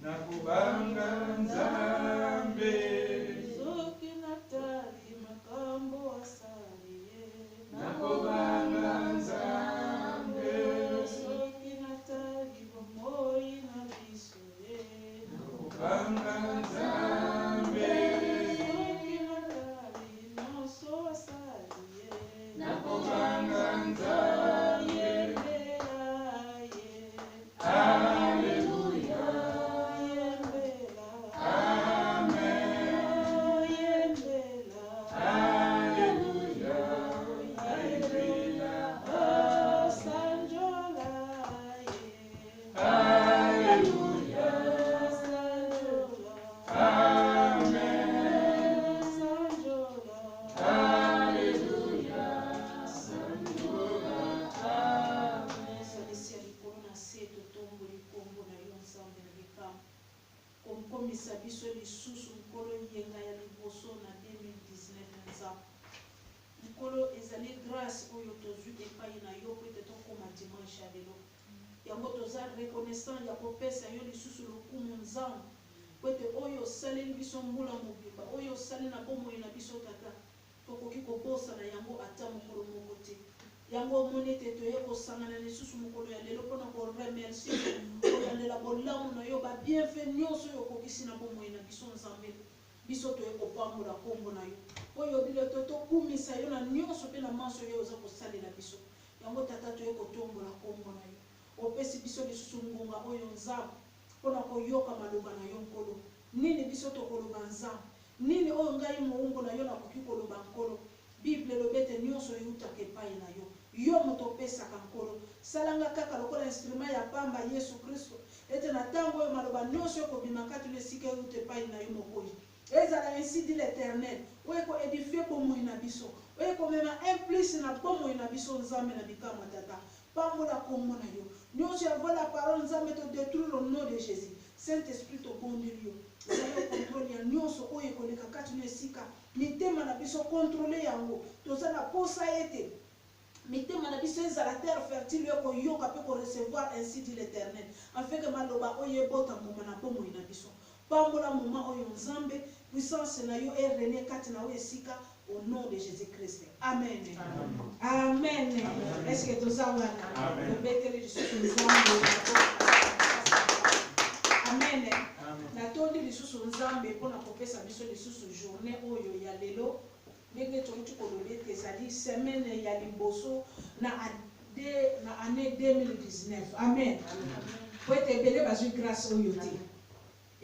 nakubanga nzambe soki natali makambo asali ye nakubanga nzambe soki natali bomoi na biso ye nakubanga nzambe soki natali nyonso asali ye nakubanga nzambe Alleluia, komisa biso lisusu mokolo yenga ya liboso na 2019 nza mokolo ezali grâce oyo tozwi epai na yo po ete tokoma dimanche ya lelo yango toza reconnaissant ya kopesa yo lisusu lokumu nzambe po ete oyo osaleli biso mbula mobimba oyo osali na bomoi na biso tata tokoki kobosana yango ata mokolo moko te yango omoni ete toye kosangana lisusu mokolo ya lelo mpona koremercie kolandela bolamu na yo babienfait nyonso oyo okokisi na bomoi na biso nzambe biso toye kopambola kombo na yo oyo bile tokumisa yo na nyonso mpe na manso yo oza kosalela biso yango tata toye kotombola kombo na yo opesi biso lisusu ngonga oyo nzambe mpona koyoka maloba na yo nkolo nini biso tokoloba nzambe nini oyo ngai moungo na yo nakoki koloba nkolo bible elobi ete nyonso eutaka epai na yo yo moto opesaka nkolo salanga kaka lokola instrument ya pamba yesu kristo ete na ntango oyo maloba nyonso ekobima kati na esika euta epai na yo mokonzi ezala ainsi dit l'éternel oyo ekoedifie bomoi na biso oyo ekomema implice na bomoi na biso nzambe na bikamwa tata pambola kombo na yo nyonso ya vola parole nzambe todétruire au nom de jésus saint esprit tobondeli yo ezali contrôle ya nyonso oyo ekoleka kati na esika mitema na biso contrôle yango toza na posa ete mitema na biso ezala terre fertile yo koyoka mpe korecevoir ainsi dit l'éternel afin que maloba oyo ebota ngoma na bomoi na biso pambola moma oyo nzambe puissance na yo erene kati na oyo esika au nom de Jésus-Christ. Amen. Amen. Est-ce que tout ça va? Amen. Natondi lisusu nzambe mpona kopesa biso lisusu journée oyo ya lelo ndenge toki kolobi ete ezali semaine ya liboso na année 2019. Amen. Po ete ebele bazwi grâce oyo te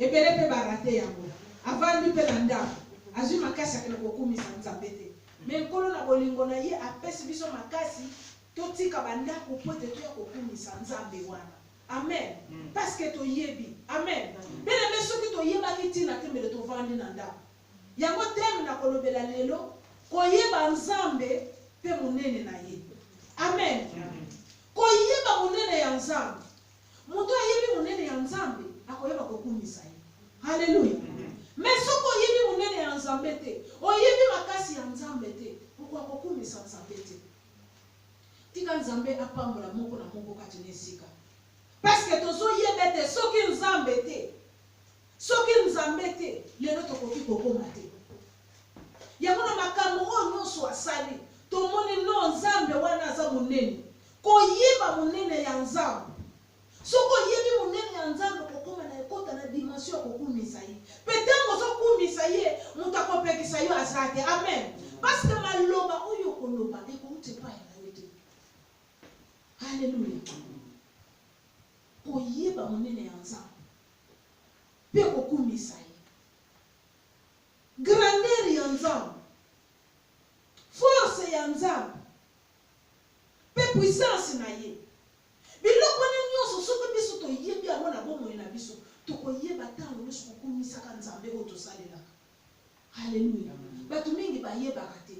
ebele mpe barate yango avandi mpe na ndako azwi makasi akende kokumisa nzambe te me nkolo na bolingo na ye apesi biso makasi totika bandako po ete toya kokumisa nzambe wana. Amen. Parce que toyebi. Amen. Bene me soki toyebaki ntina te mbele tovandi na ndako yango teme na kolobela lelo koyeba nzambe mpe monene na ye. Amen. Koyeba monene ya nzambe moto ayebi monene ya nzambe akoyeba kokumisa ye. Haleluya. Mais soki oyebi monene ya nzambe te oyebi makasi ya nzambe te okoka kokumisa nzambe te. Tika nzambe apambola moko na moko kati na esika parce que tozoyeba ete soki nzambe te lelo tokoki kokoma te yango na makambo oyo nyonso asali tomoni no nzambe wana aza monene koyeba monene ya nzambe soki oyebi monene ya nzambe kokoma na ekota na dimension ya kokumisa ye mpe ntango ozokumisa ye moto akopekisa yo aza te. Amen. Parce que maloba oyo koloba ekouta epai na yo te. Haleluya. Koyeba monene ya nzambe mpe kokumisa ye grandeur ya nzambe force ya nzambe mpe puissance na ye biloko wana nyonso soki biso toyebi yango na bomoi na biso tokoyeba ntango nyonso kokumisaka nzambe oyo tosalelaka. Haleluya. Bato mingi bayebaka te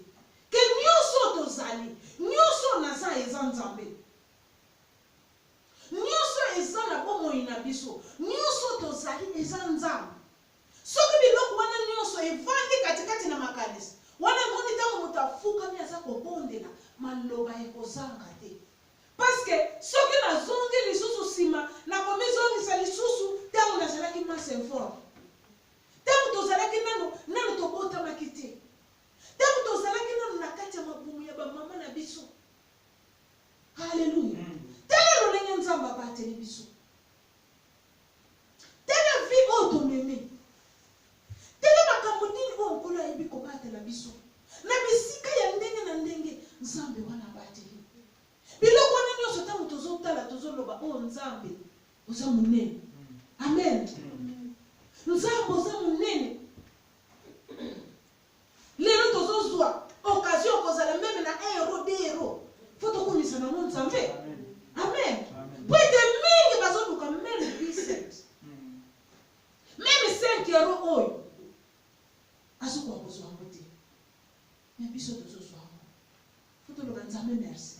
ke nyonso tozali nyonso naza eza nzambe nyonso eza na bomoi na biso nyonso tozali eza nzambe soki biloko wana nyonso evandi katikati na makanisi wana moni ntango moto afukami aza kobondela maloba ekozanga te parce que soki nazongi lisusu nsima nakomizongisa lisusu ntango nazalaki nzambe oza munene. Amen. Nzambe oza munene. Lelo tozozwa occasion kozala même na euro d'euro. Faut tokumisa na nzambe. Amen. Pwete mingi bazoduka même 17. Même 5 euros oyo. Azokwa kozwa ngote. Mais biso tozozwa. Faut toloka nzambe merci.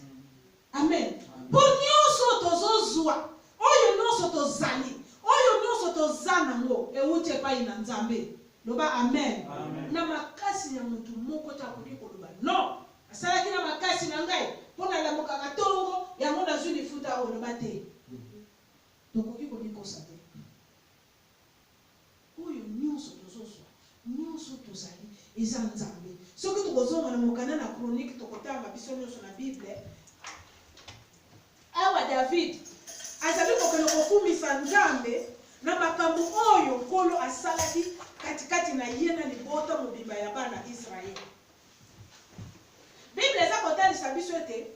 Amen. Pour nyonso tozozwa. Oyo nyonso tozali. Oyo nyonso tozana ngo ewuti epai na nzambe. Loba amen. Na makasi ya mutu moko ta kuliko loba. No. Asalaki na makasi na ngai. Pona la moka katongo ya mona zuli futa o loba te. Tokoki kolikosa te. Oyo nyonso tozozwa. Nyonso tozali eza nzambe. Soki tokozonga na mokana na chronique tokotanga biso nyonso na Bible. Awa David azali kokelo kokumisa nzambe na makambo oyo nkolo asalaki katikati na ye na libota mobimba ya bana Israel. Bible eza kotalisa biso ete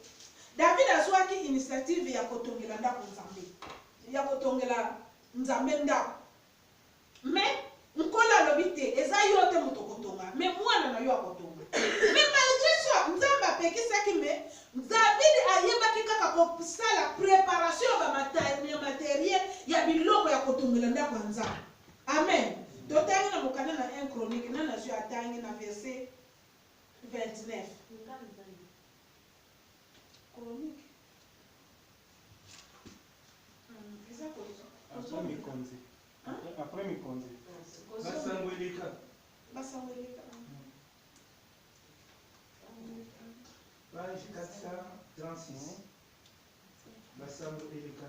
David azwaki initiative ya kotongela ndako nzambe. Ya kotongela nzambe ndako. Mais nkolo alobi te eza yo te moto kotonga, mais mwana na yo akotonga. Mais malgré ça nzambe apekisaki me David ayebaki kaka kosala préparation ba matériel ya biloko ya kotongela ndako ya nzambe. Amen. Totangi na mokana na 1 Chronique na nazo atangi na verset 29. Chronique. Après Mikonzi. Basangweleka. Page 436. Basangweleka.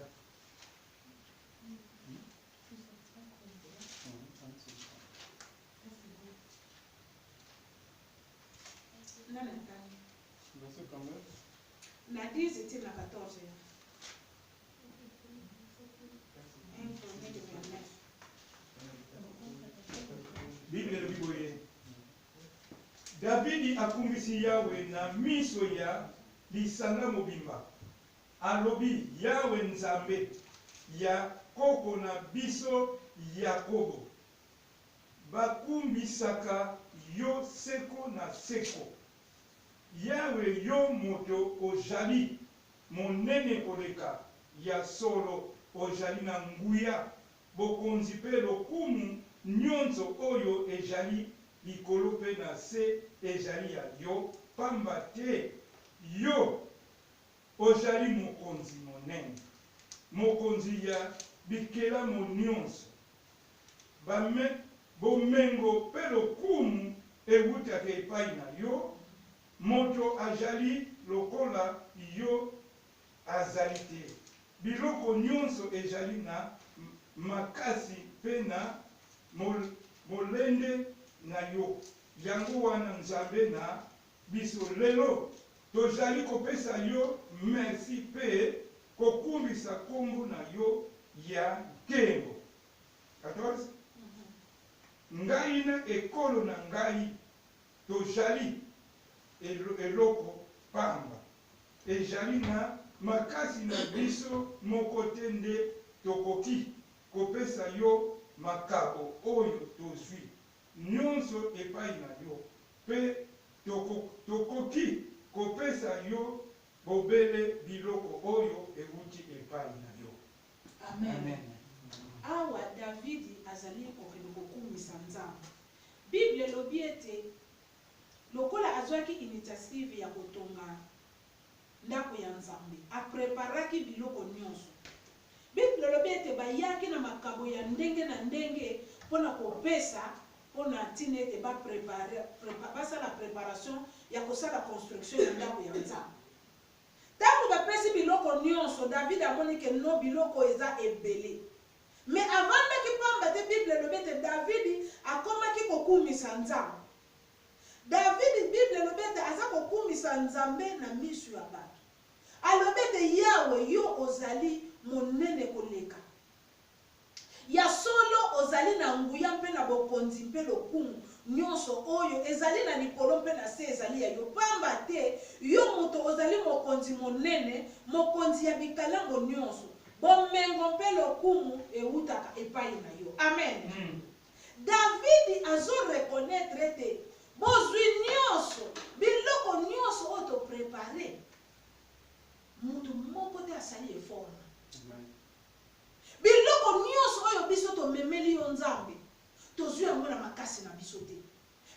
Na 10 c'était na 14. Bible biboye. David akumbisi Yawe na miso ya lisanga mobimba. Alobi Yawe nzambe ya koko na biso Yakobo. Bakumbisaka yo seko na seko. Yawe yo moto ojali monene koleka ya solo ojali na nguya bokonzi pe lokumu nyonso oyo ejali likolo pe na se ejali ya yo pamba te yo ojali mokonzi monene mokonzi ya bikela nyonso bomengo pe lokumu ewutaka epai na yo moto ajali lokola yo azali te biloko nyonso ejali na makasi pe na molende na yo yango wana nzambe na biso lelo tojali kopesa yo merci pe kokumbisa kombo na yo ya nkembo. 14 ngai na ekolo na ngai tojali eloko pamba ejali na makasi na biso moko te nde tokoki kopesa yo makabo oyo tozwi nyonso epai na yo pe tokoki kopesa yo bobele biloko oyo ewuti epai na yo. Amen. Awa David azali kokumisa nzambe. Bible lobi ete lokola azwaki initiative ya kotonga ndako ya nzambe apreparaki biloko nyonso. Bible lobi ete bayaki na makabo ya ndenge na ndenge mpona kopesa mpona ntina ete basala préparation ya kosala construction ya ndako ya nzambe. Ntango bapesi biloko nyonso David amoni ke no biloko eza ebele. Mais avandaki pamba te Bible lobi ete David akomaki kokumisa nzambe. David Bible lobi ete aza kokumisa nzambe na miso ya bato. Alobi ete Yawe yo ozali monene koleka. Ya solo ozali na nguya mpe na bokonzi mpe lokumu nyonso oyo ezali na likolo mpe na se ezali ya yo pamba te yo moto ozali mokonzi monene mokonzi ya bikalango nyonso bomengo mpe lokumu eutaka epai na yo. Amen. David azo reconnaître ete bozwi nyonso biloko nyonso oyo toprepare mutu moko te asali effort. Biloko nyonso oyo biso tomemeli yo Nzambe tozwi yango na makasi na biso te.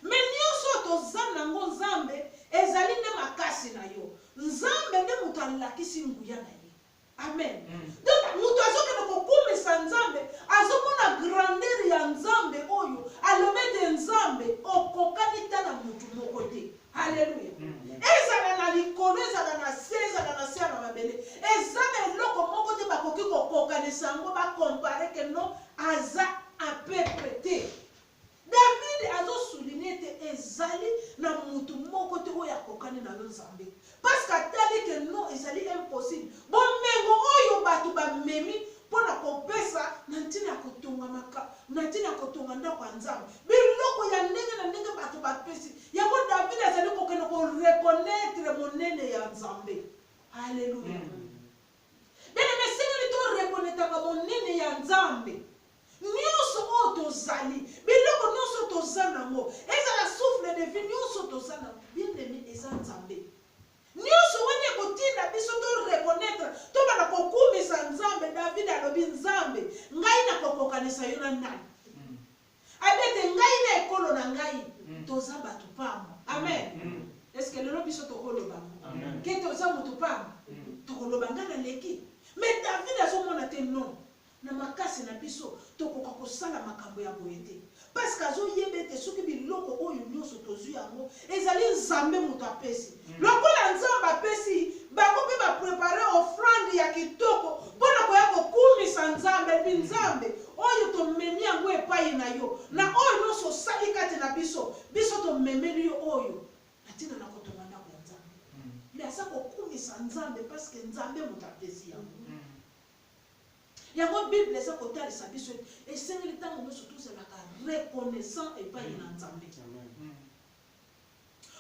Me nyonso toza nango Nzambe ezali nde makasi na yo. Nzambe nde mutu alakisi nguya na ye. Amen. Donc mutu azokende kokumisa Nzambe azomona grandeur ya Nzambe oyo alobete Nzambe okokani ta na mutu moko te. Haleluya. Ezala na likolo, ezala na se, ezala na se na mabele. Ezala eloko moko te bakoki kokokanisa yango bakompare ke no aza à peu près te. David azo souligner te ezali na mutu moko te oyo akokani na Nzambe. Parce qu'atali que non ezali impossible. Bomengo oyo batu bamemi pona kopesa na ntina kotonga maka na ntina kotonga ndako ya Nzambe. Biloko ya ndenge na ndenge batu bapesi. Yango David azali kokende ko reconnaître monene ya Nzambe. Alléluia. Bene mesengeli to reconnaître monene ya Nzambe. Nyonso oyo tozali biloko nyonso toza nango ezala souffle de vie nyonso toza nango bien-aimé eza Nzambe. Nyonso wana ekotinda biso to reconnaître to bana kokumisa Nzambe. David alobi Nzambe ngai na kokokanisa yo na nani. Abete ngai na ekolo na ngai toza batu pamba. Amen. Est-ce que lelo biso tokoloba ke toza mutu pamba tokoloba nga na leki. Mais David azomona te non na makasi na biso tokoka kosala makambo ya boye te. Parce que azoyeba ete soki biloko oyo nyonso tozwi yango ezali Nzambe mutu apesi. Lokola Nzambe apesi bango mpe baprepare offrande ya kitoko mpona koya kokumisa Nzambe. Epi Nzambe oyo tomemi yango epai na yo na oyo nyonso osali kati na biso tomemeli yo oyo natina na kotonga ndako ya Nzambe. Me aza kokumisa Nzambe parce que Nzambe mutu apesi yango. Yango Bible eza kotalisa biso esengeli ntango nyonso tozalaka reconnaissant epai na Nzambe.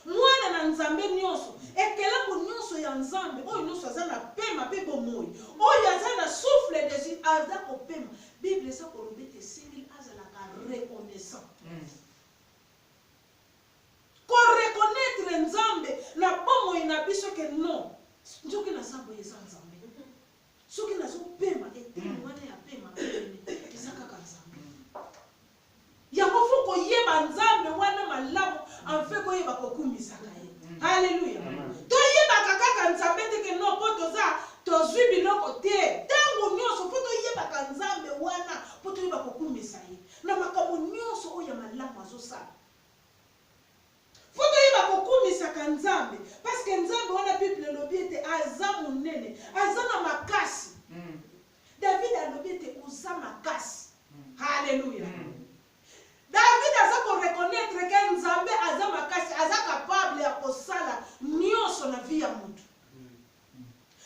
Mwana na Nzambe nyonso ekelamu nyonso ya Nzambe oyo nyonso aza na pema mpe bomoi oyo aza na souffle de vie aza kopema. Bible eza koloba ete esengeli azalaka reconnaissant. Koreconnaître Nzambe na bomoi na biso ke non nzoki naza boye eza Nzambe. Soki nazopema eteni wana ya pema eza kaka Nzambe. Yango fo koyeba Nzambe wana malamu anfe koyeba kokumisaka ye. Haleluya. Toyebaka kaka Nzambe teke no po tozwi biloko te. Tango nyonso fo toyebaka Nzambe wana po toyeba kokumisa ye na makambo nyonso oyo ya malamu azosala. Fo toyeba kokumisaka Nzambe parce que Nzambe wana Bible elobi ete aza monene aza na makasi. David alobi ete oza makasi. Haleluya. David aza ko reconnaître que Nzambe aza makasi aza capable ya kosala nyonso na vie ya mutu.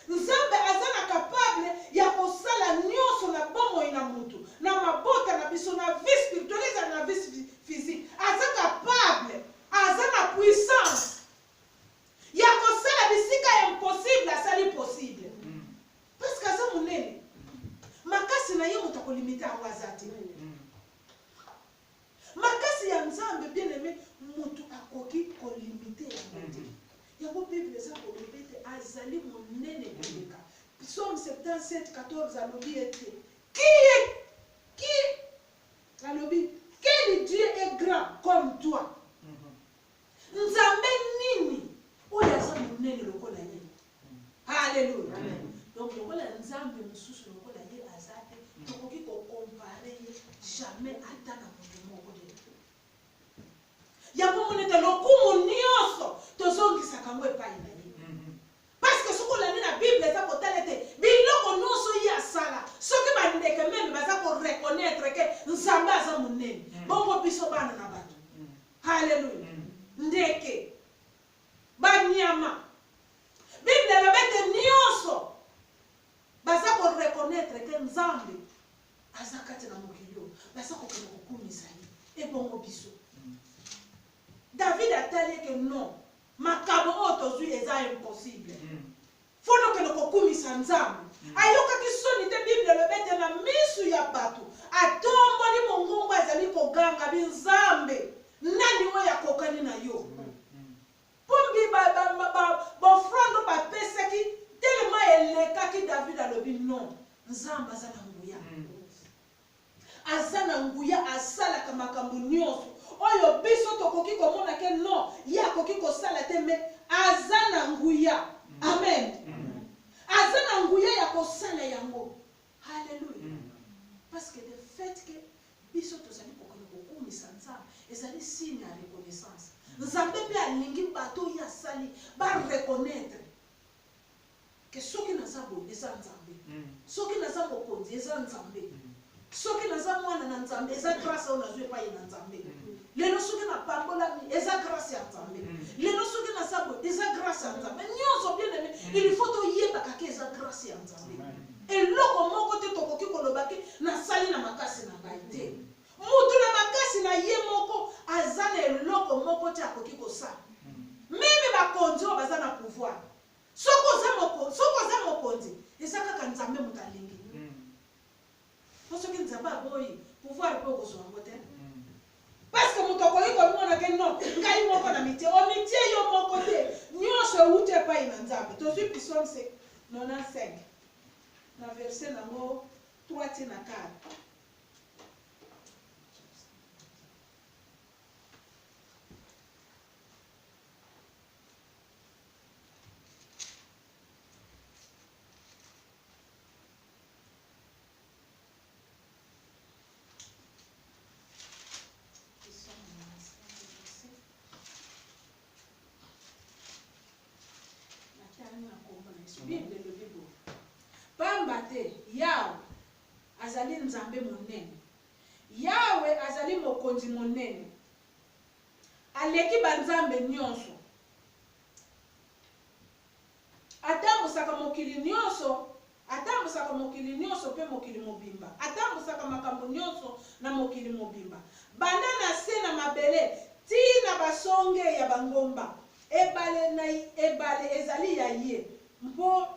Nzambe aza na capable ya kosala nyonso na bomoi na mutu na mabota na biso na vie spirituelle na vie physique. Aza capable aza na puissance ya kosala bisika impossible asali possible. Parce que aza monene makasi na ye mutu akolimite yango aza te. Makasi ya Nzambe bien-aimé mutu akoki kolimite yango te. Yango Bible eza koloba ete azali monene koleka. Psaume 77:14 alobi ete qui alobi quel Dieu est grand comme toi. Nzambe nini oyo aza monene lokola ye. Haleluya. Donc lokola Nzambe mususu lokola ye aza te tokoki kokompare ye jamais ata na mutu moko te. Yango monete lokumu nyonso tozongisaka ngo epai na ye. Parce que soki olandi na Bible eza kotala ete biloko nyonso ye asala soki bandeke meme baza koreconnaître ke Nzambe aza monene bongo biso bana na bato. Haleluya. Ndeke banyama Bible elobete nyonso baza koreconnaître ke Nzambe aza kati na mokili oyo baza kokende kokumisa ye ebongo biso. David atali ke non makambo oyo tozwi eza impossible. fono ke ko kumisa nzambe ayoka kisoni te Bible lobete na misu ya batu atombo ni mongongo azali koganga binzambe nani we ya kokani na yo pombi ba front ba pesaki tellement elekaki David alobi non nzamba azana nguya azana nguya asala kama makambo nyonso oyo biso tokoki komona ke non ya koki kosala te me azana nguya amen azana nguya ya kosala yango haleluya parce que le fait que biso tozali kokona kokumisa nzambe ezali signe ya reconnaissance nzambe pe alingi bato ya sali ba reconnaître que soki naza boye eza nzambe soki naza mokonzi eza nzambe soki naza mwana na nzambe eza grâce oyo nazwi epai na nzambe lelo soki napambolami eza grâce ya nzambe lelo soki naza boye eza grâce ya nzambe nyonso bien aimé il faut toyebaka ke eza grâce ya nzambe eloko moko te tokoki kolobaki nasali na makasi na ngai te mutu na makasi na ye moko aza na eloko moko te akoki kosala meme bakonzi oyo baza na pouvoir soko oza mokonzi eza kaka nzambe moto alingi po soki nzambe aboyi pouvoir mpe okozwa yango te parce que moto akoki komona ke non ngai moko na mitie omitie yo moko te nyonso euti epai na nzambe tozwi psaume 95 na verset nango 3 ti na 4 Bible le Bible. Pamba te Yawe azali nzambe monene. Yawe azali mokonzi monene. Aleki banzambe nyonso. Atambusaka mokili nyonso pe mokili mobimba. Atambusaka makambo nyonso na mokili mobimba. Banda na se na mabele tina basonge ya bangomba. Ebale ezali ya ye. Mpo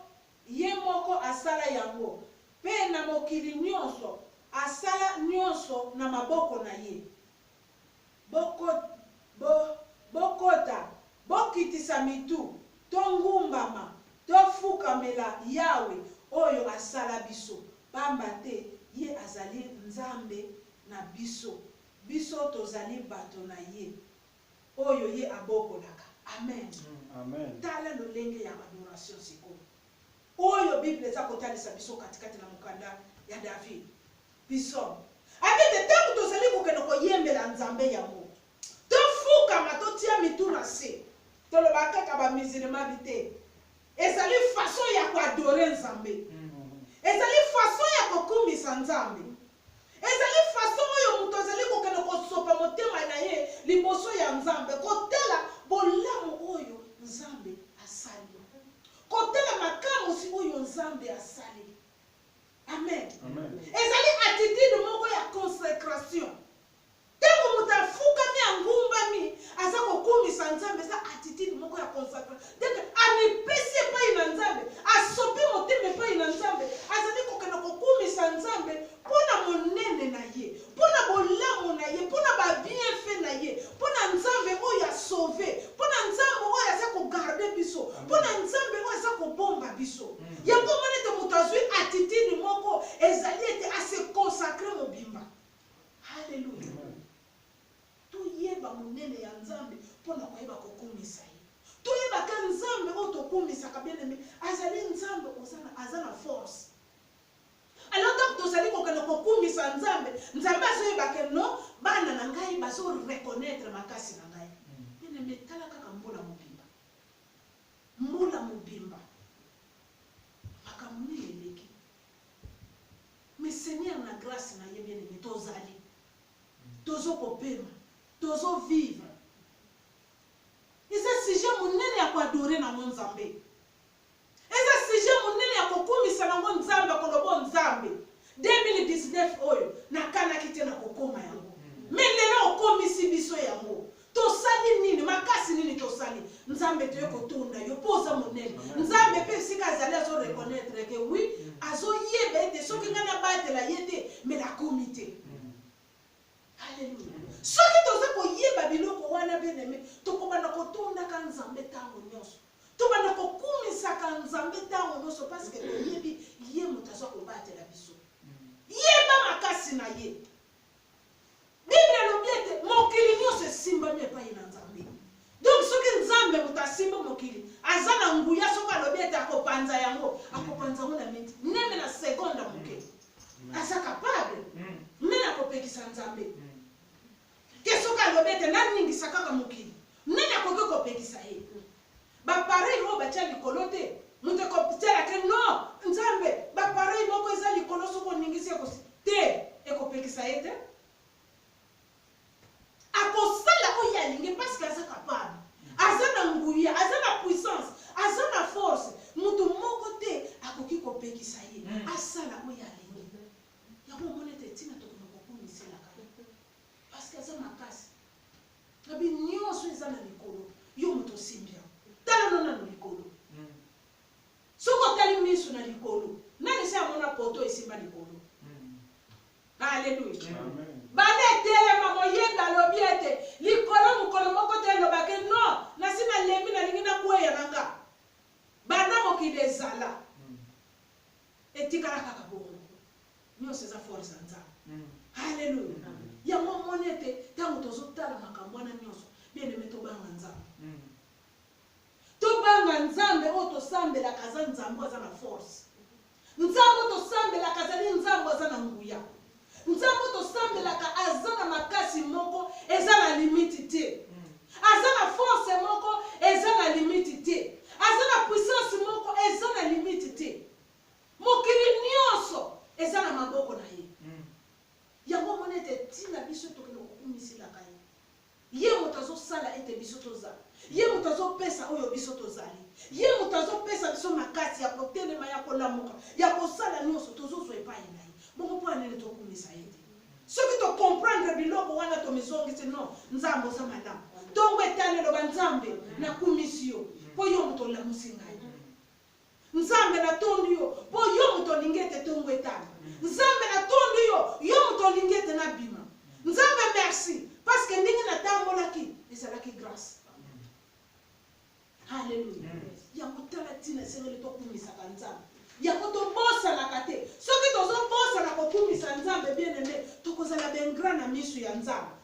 ye moko asala yango pe na mokili nyonso asala nyonso na maboko na ye bokota bokitisa mitu tongumbama tofukamela Yawe oyo asala biso pamba te ye azali nzambe na biso tozali bato na ye oyo ye abokolaka amen Amen. Tala lolenge ya adoration sikoyo oyo Bible eza kotalisa biso katikati na mukanda ya David biso abete tangu tozali kokende koyembela nzambe yango tofukama totia mitu na se toloba kaka ba musulman bite ezali façon ya koadore nzambe ezali façon ya kokumisa nzambe ezali façon oyo mutu azali kokende kosopa motema na ye liboso ya nzambe kotela bolamu oyo nzambe asali kotela makamusi oyo nzambe asali amen ezali attitude moko ya consécration tango mutu afukami angumbami aza kokumisa nzambe eza attitude moko ya consécration donc amipesi epai na nzambe asopi motema epai na nzambe azali kokende kokumisa nzambe mpona monene na ye mpona bolamu na ye mpona babienfait na ye mpona nzambe oyo asauve mpona nzambe oyo aza kogarde biso mpona nzambe oyo aza kobomba biso yango mona ete moto azwi attitude moko ezali ete ase consacre mobimba halleluya toyeba monene ya nzambe mpona koyeba kokumisa ye toyebaka nzambe oyo tokumisaka bien-aimé azali nzambe aza na force alors donc tozali kokende kokumisa nzambe azoyebake no bana na ngai bazoreconnaître makasi na ngai bien-aimé tala kaka mbula mobimba makambo nini eleki mais Seigneur na grâce na ye bien-aimé tozali tozokopema tozovivre eza sujet monene ya koadore nango nzambe eza sujet monene ya kokumisa nango nzambe kolobo nzambe 2019 oyo nakanaki te na kokoma yango mais lelo okomisi biso yango tosali tosali nini makasi nini tosali nzambe toye kotunda yo poza monene nzambe pe sika azali azo reconnaître que oui azo yeba ete soki nga na batela ye te mais nakomi te. Alléluia. Soki toza koyeba biloko wana bien aimé tokobanda kotondaka nzambe ntango nyonso tobanda kokumisaka nzambe ntango nyonso parce que toyebi ye moto aza kobatela biso yeba makasi na ye. Bible elobi ete mokili nyonso esimbami epai na nzambe. Donc soki nzambe moto asimba mokili aza na nguya soki alobi ete akopanza yango na minti neme na seconde moke aza capable nene akopekisa nzambe ke soki alobi ete naningisa kaka mokili nene akoki kopekisa ye. Bapareil oyo batya likolo te moto ekotelake no nzambe bapareil moko eza likolo soki oningisi ekosi te ekopekisa ye te. Akosala oyo alingi parce que aza capable aza na nguya aza na puissance aza na force moto moko te akoki kopekisa ye asala oyo alingi yango omoni ete ntina tokona kokumiselaka parce que aza makasi na binyonso eza na likolo yo moto osimbia tala no nano likolo soki otali miso na likolo nani se amona poto esimba likolo. Alléluia. Bana etelema moyembe alobi ete likolo mokolo moko te elobake no nasi nalembi nalingi nakweya nanga bana mokili ezala etikala kaka bongo nyonso eza force ya nzambe. Alléluia. Yango omoni ete ntango tozotala makambo wana nyonso bien aimé tobanga nzambe tobanga nzambe oyo tosambelaka aza nzambe aza na force nzambe oyo tosambelaka azali nzambe aza na nguya nzambe tosambelaka aza na makasi moko eza na limite te aza na force moko eza na limite te aza na puissance moko eza na limite te mokili nyonso eza na maboko na ye. Yango moni ete ntina biso tokende kokumiselaka ye ye moto azosala ete biso tozala ye moto azopesa oyo biso tozali ye moto azopesa biso makasi ya kotelema ya kolamuka ya kosala nyonso tozozwa epai na ye bongo mpo anene tokumisa ye te soki tocomprendre biloko wana tomizongisi no nzambe oza malamu ntongo etali eloba nzambe nakumisi yo mpo yo moto olamusi ngai nzambe natondi yo mpo yo moto olingi ete ntongo etali nzambe natondi yo yo moto olingi ete nabima nzambe merci parce que ndenge natambolaki ezalaki grâce. Alléluia. Yango tala ntina esengeli tokumisaka nzambe yango tobosanaka te soki tozobosana kokumisa nzambe bien aimé tokozala bengra na miso ya nzambe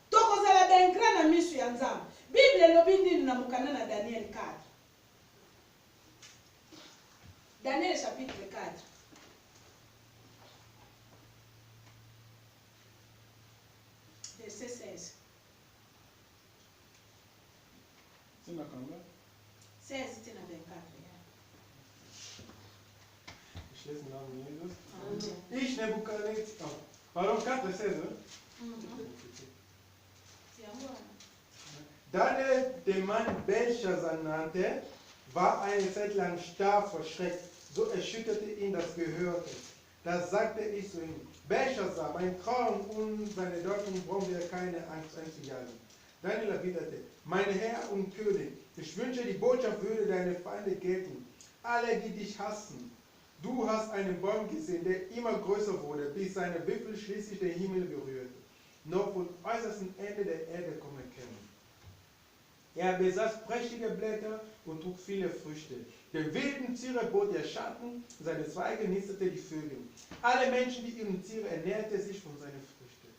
tokozala bengra na miso ya nzambe. Bible elobi nini na mokanda na Daniel 4 Daniel chapitre 4 verset 16. 16 tena 24. Ich lese den Namen Jesus. Ich, Nebukadnezar. Pardon, 4, 16. Daniel, den Mann Belshazzar nannte, war eine Zeit lang starr vor Schreck. So erschütterte ihn das Gehörte. Da sagte ich zu ihm, Belshazzar, mein Traum und seine Deutung brauchen wir keine Angst einzujagen. Daniel erwiderte, mein Herr und König, ich wünsche, die Botschaft würde deine Feinde gelten. Alle, die dich hassen. Du hast einen Baum gesehen, der immer größer wurde, bis seine Wipfel schließlich den Himmel berührte. Noch vom äußersten Ende der Erde kommen können. Er besaß prächtige Blätter und trug viele Früchte. Den wilden Tiere bot er Schatten, seine Zweige nistete die Vögel. Alle Menschen, die ihren Tiere ernährten sich von seinen Früchten.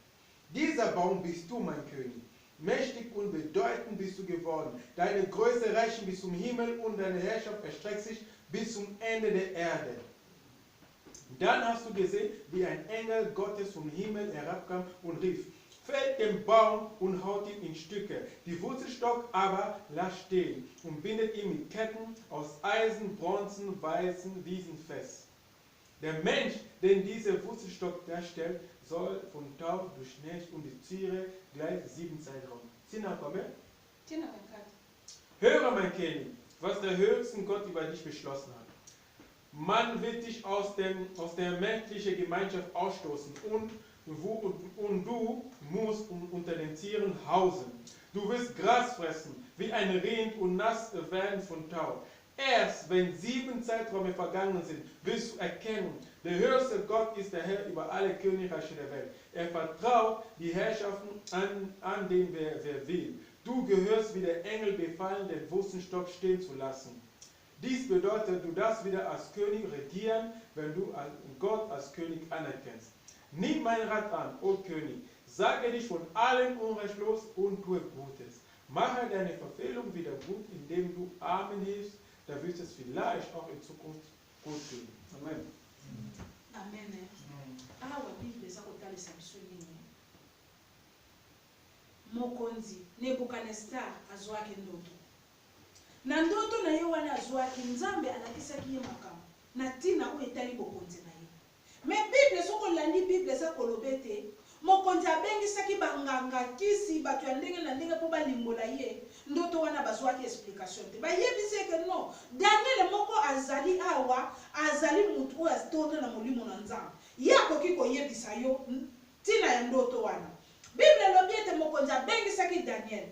Dieser Baum bist du, mein König. Mächtig und bedeutend bist du geworden. Deine Größe reicht bis zum Himmel und deine Herrschaft erstreckt sich bis zum Ende der Erde. Dann hast du gesehen, wie ein Engel Gottes vom Himmel herabkam und rief, fällt den Baum und haut ihn in Stücke. Die Wurzelstock aber lasst stehen und bindet ihn mit Ketten aus Eisen, Bronzen, Weißen, Wiesen fest. Der Mensch, den dieser Wurzelstock darstellt, soll von Tau durchnässt und die Tiere gleich 7 Zeitraum. Höre, mein König, was der höchste Gott über dich beschlossen hat. Man wird dich aus der menschlichen Gemeinschaft ausstoßen und du musst unter den Tieren hausen. Du wirst Gras fressen wie ein Rind und nass werden von Tau. Erst wenn 7 Zeiträume vergangen sind, wirst du erkennen, der höchste Gott ist der Herr über alle Königreiche der Welt. Er vertraut die Herrschaften an den wer will. Du gehörst wie der Engel befallen, den Wurstenstock stehen zu lassen. Dies bedeutet, du darfst wieder als König regieren, wenn du Gott als König anerkennst. Nimm mein Rat an, o König, sage dich von allem Unrecht los und tue Gutes. Mache deine Verfehlung wieder gut, indem du Armen hilfst, da wird es vielleicht auch in Zukunft gut gehen. Amen. Amen. Awa Bible eza kotalisa biso nini? Mokonzi Nebukadnezar azwaki ndoto. Na ndoto na ye wana azwaki, Nzambe alakisaki ye makambo na ntina oyo etali bokonzi na ye. Me Bible soko olandi Bible eza koloba ete mokonzi abengisaki banganga kisi bato ya ndenge na ndenge mpo balimbola ye. Ndoto wana bazwaki explication te. Bayebisi eke no, Daniel moko azali awa, azali mutu oyo atonda na molimo na Nzambe. Ye akoki koyebisa yo ntina ya ndoto wana. Bible elobi ete mokonzi abengisaki Daniel.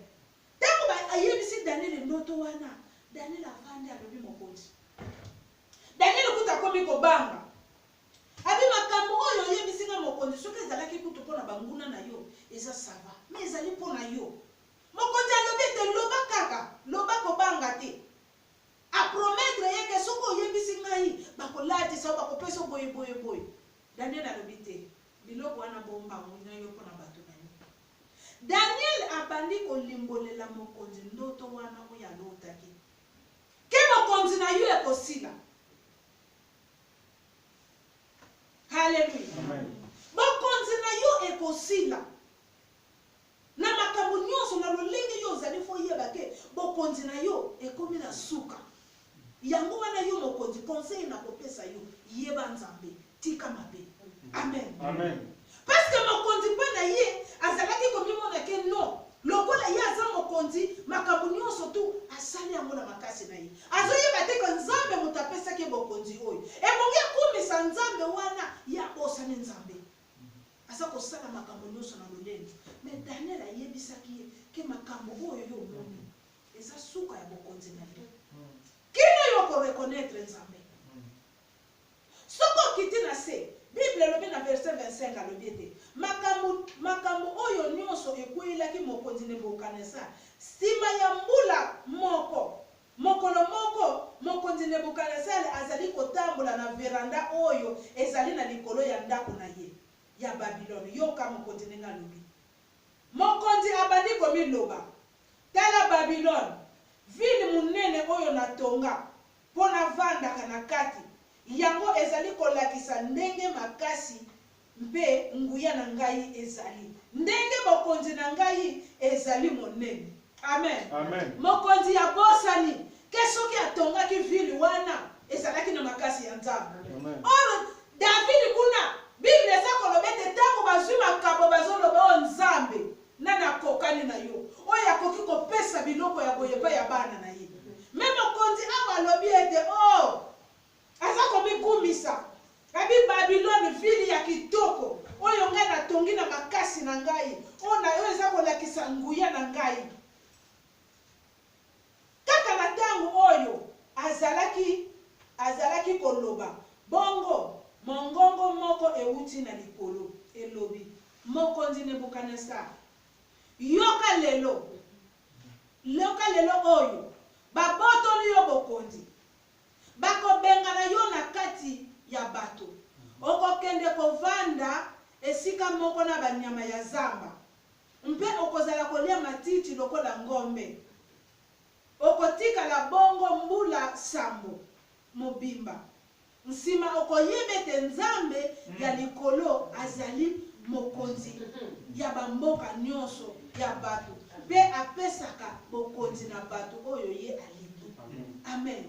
Tango ayebisi Daniel ndoto wana, Daniel afandi alobi mokonzi. Daniel kuta komi kobanga. Abi makambo oyo oyebisi nga mokonzi soki ezalaki kutu mpona banguna na yo eza sava, me ezali mpona yo. Mokonzi alobi ete loba kaka, loba kobanga te. Aprometre yeke soko oyebisi ngai bakolatisa o bakopesa boye. Daniel alobi te, biloko wana bombango na yo mpona bato na yo. Daniel abandi kolimbolela mokonzi ndoto wana oyo alotaki. Ke mokonzi na yo ekosila. Hallelujah. Amen. Mokonzi na yo ekosila. Na makambo nyonso na lolenge yo ozali fo yeba ke bokonzi na yo ekomi na suka. Yango wana yo mokonzi conseil na kopesa yo yeba Nzambe tika mabe. Amen. Amen. Parce que mokonzi mpe na ye azalaki komimona ke non, lokola ye aza mokonzi makambo nyonso tu asali yango na makasi na ye. Azoyeba te ke Nzambe moto apesaki bokonzi oyo. Ebongi akumisa Nzambe wana ye abosani Nzambe. Aza kosala makambo nyonso na lolenge. Mais Daniel ayebisaki ye ke makambo oyo yo omoni eza suka ya bokonzi na ye. Kino yo korekonetre Nzambe. Soko kiti na se, Bible elobi na verset 25 alobi ete makambo oyo nyonso ekweyelaki mokonzi Nebukadnezar nsima ya mbula mokolo moko mokonzi Nebukadnezar azali kotambola na veranda oyo ezali na likolo ya ndako na ye ya Babiloni. Yoka mokonzi ndenge alobi. Mokonzi abandi komiloba, tala Babiloni, ville munene oyo natonga mpo navandaka na kati. Yango ezali kolakisa ndenge makasi mpe nguya na ngai ezali. Ndenge bokonzi na ngai ezali monene. Amen. Amen. Mokonzi ya bosani ke soki atongaki ville wana ezalaki na makasi ya Nzambe. Oro David kuna Bible eza koloba ete ntango bazwi makambo bazoloba o Nzambe nana kokani na yo oyo akoki kopesa biloko ya boyeba ya bana na ye. Me mokonzi awa alobi ete aza komikumisa abi Babiloni ville ya kitoko oyo ngai natongi na makasi na ngai oyo eza kolakisa nguya na ngai. Kaka na ntango oyo azalaki koloba bongo mongongo moko euti na likolo elobi, mokonzi Nebukadnezar, yoka lelo oyo babotoli yo bokonzi bakobengana yo na kati ya bato. Okokende kovanda esika moko na banyama ya zamba mpe okozala kolia matiti lokola ngombe. Okotikala bongo mbula sambo mobimba. Nsima okoyebete Nzambe ya likolo azali mokonzi ya bamboka nyonso ya bato mpe apesaka bokonzi na bato oyo ye alingi. Amen.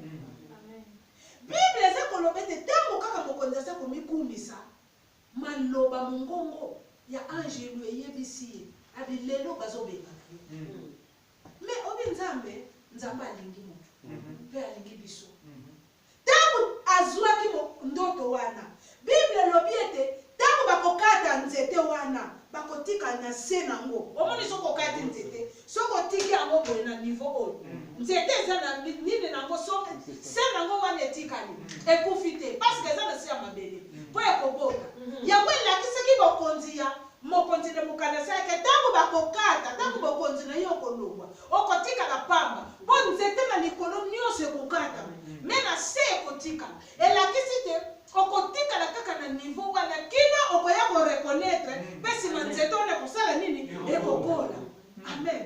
Bible eza koloba ete ntango kaka mokonzi aza komikumisa maloba mongongo ya angelu eyebisi ye abi lelo bazobenga na yo. Me obi Nzambe alingi moto mpe alingi biso. Ntango azwaki ndoto wana bible lobi ete ntango bakokata nzete wana bakotika na se nango omoni soko okati nzete soko otiki yango boye na niveau oyo nzete eza na nini nango soki se nango wana etikali ekufi te parceke eza na se ya mabele mpo ekobota yango elakisaki bokonzi ya mokonzi na mokanisi yake ntango bakokata ntango bokonzi na ye okolongwa okotikala pamba mpo nzete na likolo nyonso ekokata me na se ekotikala elakisi te okotikala kaka na niveau wana kino okoya korekonetre mpe nsima nzete wana ekosala nini ekokola amen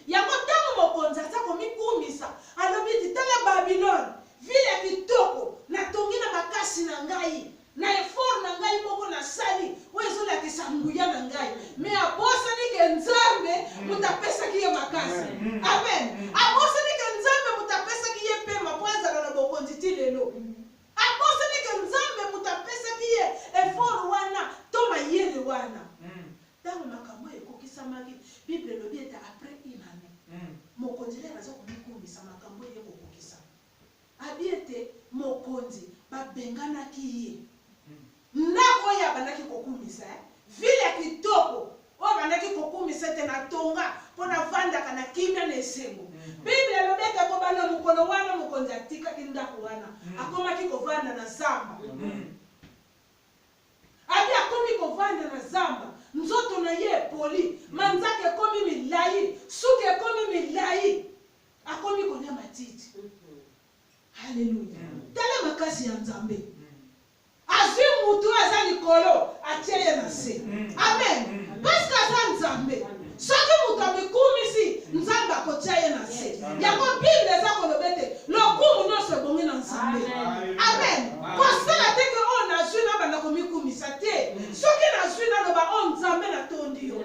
yango ntango mokonzi aza komikumisa alobi ti tala babilone vile ya kitoko natongi na makasi na ngai na effort na ngai moko nasali oyo ezolakisa nguya na ngai me abosani ke nzambe moto apesaki ye makasi amen abosani ke nzambe moto apesaki ye pema mpo azala na bokonzi ti lelo abosani ke nzambe moto apesaki ye effort wana to mayele wana ntango makambo ekokisamaki bible elobi ete apres une année mokonzi lelo aza komikumisa makambo ye kokokisa abi ete mokonzi babenganaki ye ndako oyo abandaki kokumisa vile ya kitoko oyo abandaki kokumisa ete na tonga mpo navandaka na kimia na esengo bible elobi ete kobala mokolo wana mokonzi atikaki ndako wana akomaki kovanda na zamba abi akomi kovanda na zamba nzoto na ye epoli manzaka ekomi milai suki ekomi milai akomi kolia matiti haleluya tala makasi ya nzambe azwi mutu aza likolo atie ye na se amen parceke aza nzambe soki mutu amikumisi nzambe akotia ye na se yango bible eza koloba ete lokumu nyonso ebongi na nzambe amen kosala teke oyo nazwi nabanda komikumisa te soki nazwi naloba oyo nzambe natondi yo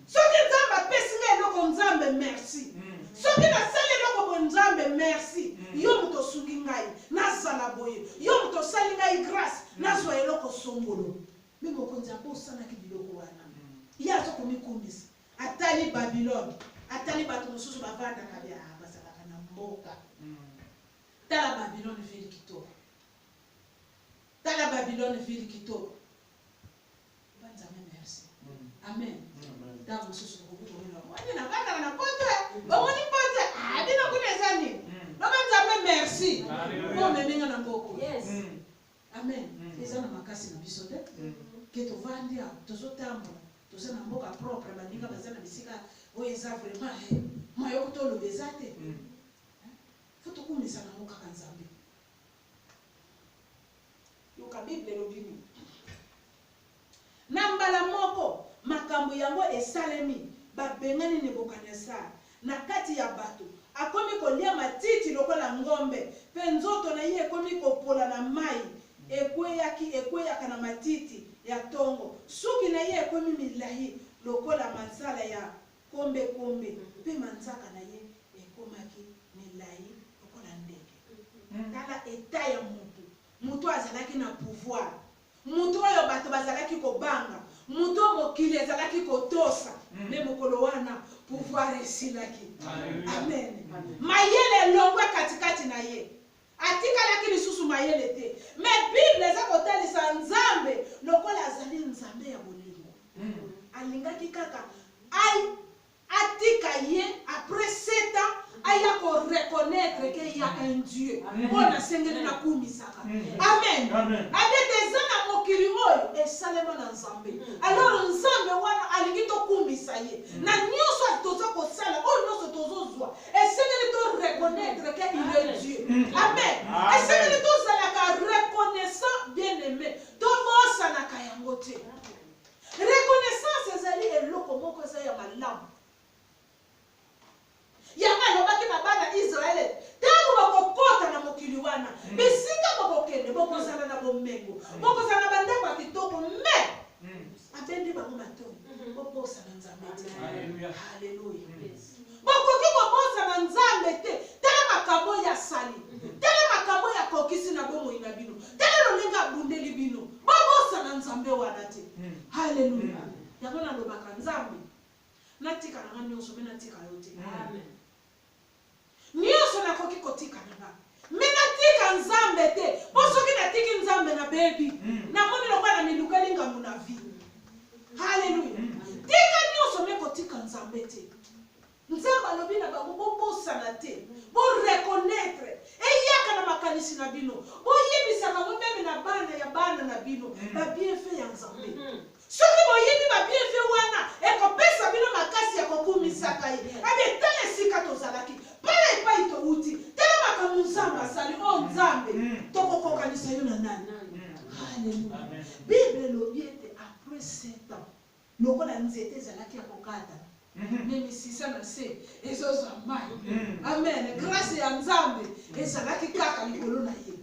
soki nzambe apesi ngai eloko nzambe merci soki nasali eloko bo nzambe merci yo moto osungi ngai nazala boye yo moto osali ngai grâce nazwa eloko songolo me mokonzi abosanaki biloko wana ye aza komikumisa atali babilone atali bato mosusu bavandaka bia bazalaka na mboka tala babilone vili kitoko tala babilone vili kitoko banzambe merci amen ntango mosusu kokutomela wani navandaka na poto bamoni poto abina kuna eza nini babanzambe merci omemenga na mboko amen eza na makasi na biso te ke tovandi awa tozotambola toza na mboka propre baninga baza na bisika oyo eza vraiment moyo kotoloba eza te fo tokumisa nango kaka nzambe yoka bible elobini na mbala moko makambo yango esalemi babengani Nebukadnezar na kati ya bato akomi kolia matiti lokola ngombe mpe nzoto na ye ekomi kopola na mai ekweyaka na matiti ya tongo suki na ye ekomi milai lokola manzala ya kombe mpe manzaka na ye ekomaki milai lokola ndenge tala eta ya mutu azalaki na pouvoir mutu oyo bato bazalaki kobanga mutu mokili ezalaki kotosa me mokolo wana pouvoir esilaki amen mayele elongwe katikati na ye atikalaki lisusu mayele te me bible eza kotalisa nzambe lokola azali nzambe ya bolingo alingaki kaka atika ye après 7 ans aya koreconnaître ke ya un dieu oyo nasengeli nakumisaka amen abete eza na mokili oyo esalema na nzambe alors nzambe wana alingi tokumisa ye na nyonso toza kosala oyo nyonso tozozwa esengeli toreconnaître ke il est dieu amen esengeli tozalaka reconnaissant bien aimé tobosanaka yango te reconnaissance ezali eloko moko eza ya malamu yango alobaki na bana Israele ntango bakokota na mokili wana bisika bokokende bokozala na bomengo bokozala na bandako ya kitoko me abendi bango matoni bobosa na nzambe te haleluya bokoki kobosa na nzambe te tala makambo ya sali tala makambo ya kokisi na bomoi na bino tala lolinga abundeli bino bobosa na nzambe wana te haleluya yango nalobaka nzambe natika na nga nyonso me natika yo te amen nyonso nakoki kotika na nga Menatika nzambe te. Bosoki natiki nzambe na baby. Na moni lokwa na miluka linga muna vi. Hallelujah. Tika nyoso meko tika nzambe te. Nzamba alobi na bango bobosana te. Bo reconnaître. Eyaka na makanisi na bino. Bo yebisaka mo meme na bana ya bana na bino. Ba bienfait ya nzambe. Soki boyebi ba bienfait wana ekopesa bino makasi ya kokumisaka ye. Abe tala sika tozalaki. Pala epai touti. Tala makamu nzambe asali o nzambe. Tokokokanisa yo na nani. Hallelujah. Bible lobi ete après 7 ans. Lokola nzete ezalaki ya kokata. Mimi sisa na se ezozo amai. Amen. Grâce ya nzambe ezalaki kaka likolo na ye.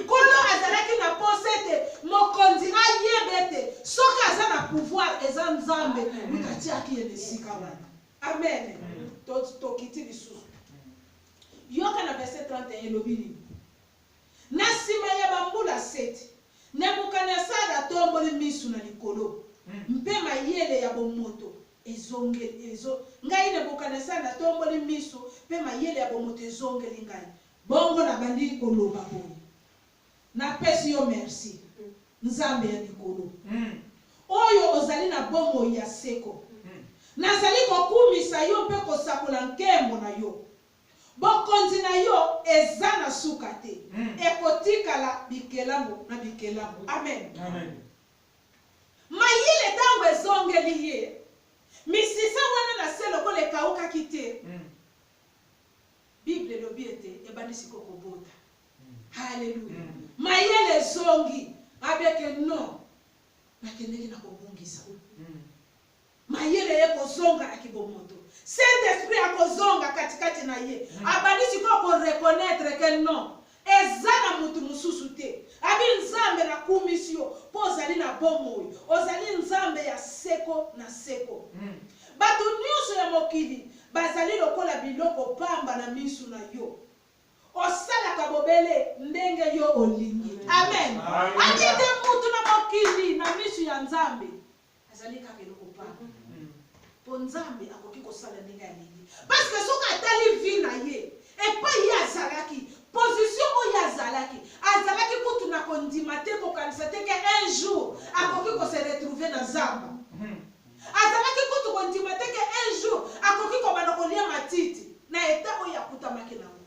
Kolo azalaki na posete mokonzi ayebete soki aza na pouvoir eza nzambe mutatiaki ye nesika wana. Amen. Tokiti lisusu. Yoka na verset 31 elobi nini? Na nsima ya bambula 7 Nebukadnezar atomboli misu na likolo mpe mayele ya bomoto ezongeli ngai Nebukadnezar atomboli misu mpe mayele ya bomoto ezongeli ngai. Bongo na bandi koloba boye. Napesi yo merci. Nzambe ya likolo. Oyo ozali na bomo ya seko. Nazali kokumisa yo mpe kosakola nkembo na yo. Bokonzi na yo eza na suka te. Ekotikala bikelambo na bikelambo. Amen. Amen. Mayele tango ezongeli ye. Misisa wana na se lokola ekawukaki te. Bible lobi ete ebandisi kokobota. Hallelujah. Mayele zongi abeke no nakendeki na kobungisa. Mayele ye kozonga na kibomoto. Saint-Esprit akozonga katikati na ye. Abandisi ko reconnaître que non. Ezana mutu mususu te. Abi nzambe na kumisio pozali na bomoyo. Ozali nzambe ya seko na seko. Batu nyuso ya mokili bazali lokola biloko pamba na misu na yo. Osala kabobele ndenge yo olingi. Amen. Akite mutu na mokili na misu ya nzambe azali kaka eloko pamba. Po nzambe akoki kosala ndenge alingi. Parce que soka atali vi na ye epai ye azalaki position oyo azalaki kutu na kondima te kokanisa te ke un jour akoki kose retrouver na zamba. Azalaki kutu kondima te ke un jour akoki kobanda kolia matiti na eta oyo akutamaki nango.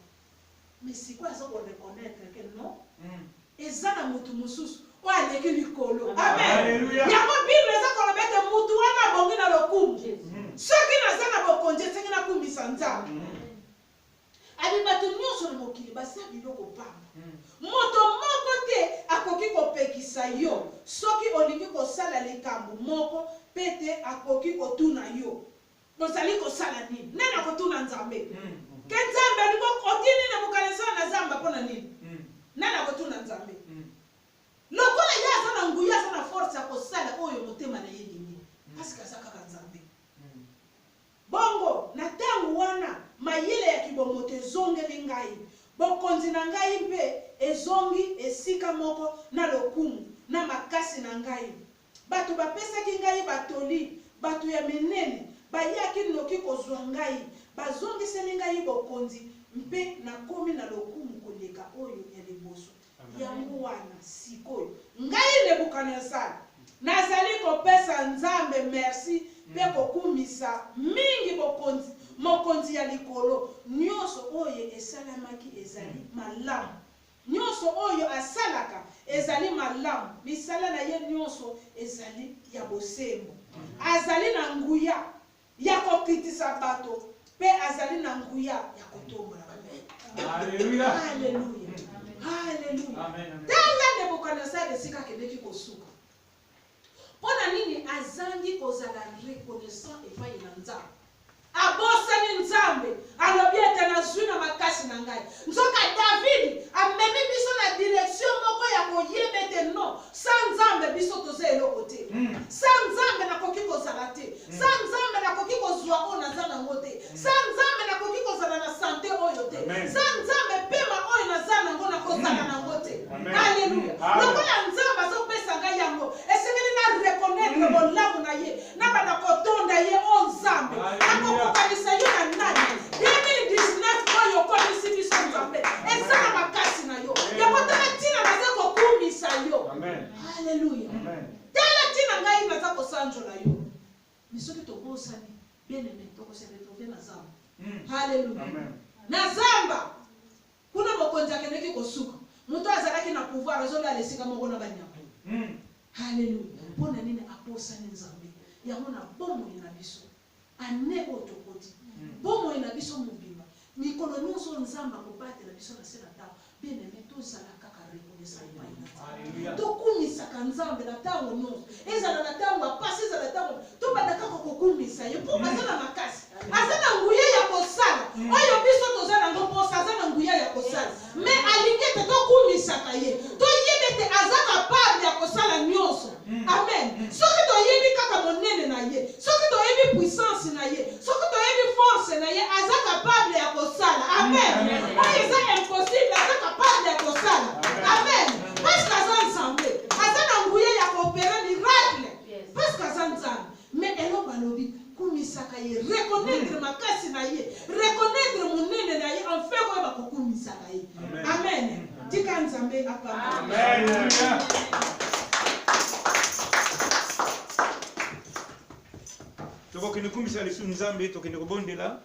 Mais sikoyo aza koreconnaître ke non eza na mutu mosusu oyo aleki likolo. Amen. Yango Bible eza koloba ete mutu wana abongi na lokumu soki naza na bokonzi esengi nakumisa nzambe. Abi bato nyonso na mokili basala biloko pamba. Moto moko te akoki kopekisa yo soki olingi kosala likambo moko pete akoki kotuna yo bozali kosala nini. Nani akotuna nzambe? Ke nzambe aliko otini Nebukadnezar na zamba mpona nini? Nani akotuna nzambe? Lokola ye aza na nguya aza na force ya kosala oyo motema na ye lingi parce que aza kaka nzambe. Bongo na tango wana mayele ya kibomoto ezongeli ngai. Bokonzi na ngai mpe ezongi esika moko na lokumu na makasi na ngai. Bato bapesaki ngai batoli, bato ya menene bayaki noki kozwa ngai. Bazongiseli ngai bokonzi mpe nakomi na lokumu koleka oyo ya liboso. Yango wana sikoyo ngai Nebukadnezar nazali kopesa nzambe merci mpe kokumisa mingi bokonzi mokonzi ya likolo. Nyonso oyo esalamaki ezali malamu. Nyonso oyo asalaka ezali malamu. Misala na ye nyonso ezali ya bosembo. Azali na nguya ya kokitisa bato pe azali na nguya ya kotombola bato. Hallelujah. Hallelujah. Hallelujah. Amen. Tala Nebukadnezar esika kendeki kosuka. Pona nini azangi kozala reconnaissant epai na nzambe. Abosani nzambe alobi ete nazwi na makasi na ngai. Nzoka David amemi biso na direction moko ya koyeba ete non sa nzambe biso toza eloko te. Sa nzambe nakoki kozala te. Sa nzambe nakoki kozwa oyo naza nango te. Sa nzambe nakoki kozala na sante oyo te. Sa nzambe pema oyo naza nango nakozala nango te. Haleluya. Lokola nzambe azopesa ngai yango esengeli na reconnaître bolamu na ye na bana kotonda ye o nzambe. Akokokanisa yo na nani 2019 oyo komisi biso nzambe ezala tobosani bien aimé tokose retrouver na zamba. Hallelujah. Hallelujah. Na zamba kuna mokonzi akendeki kosuka mutu azalaki na pouvoir azola lesika moko na banyaku. Hallelujah. Mpona nini aposani nzambe yango na bomoi na biso ane otokoti bomoi na biso mobimba mikolo nyonso nzamba kobatela biso na se na ntango bien aimé tozala kaka reconnaissant epai na nzambe tokumisaka nzambe na ntango nyonso ezala na ntango apasi ezala na ntango tobanda kaka kokumisa ye mpo aza na makasi aza na nguya ya kosala oyo biso toza nango mposa aza na nguya ya kosala me alingi ete tokumisaka ye toyebi ete aza kapable ya kosala nyonso. Amen. Soki toyebi kaka monene na ye soki toyebi puissance na ye soki toyebi force na ye aza capable ya kosala. Amen. Oyo eza impossible aza capable ya kosala. Amen. Parce que aza nzambe aza na nguya ya koopera miracle parce que aza nzambe me eloko alobi kumisaka ye reconnaître makasi na ye reconnaître monene na ye en fait koyeba kokumisaka ye. Amen. Tika nzambe apamba. Amen. Tokokende kumisa lisu nzambe tokende kobondela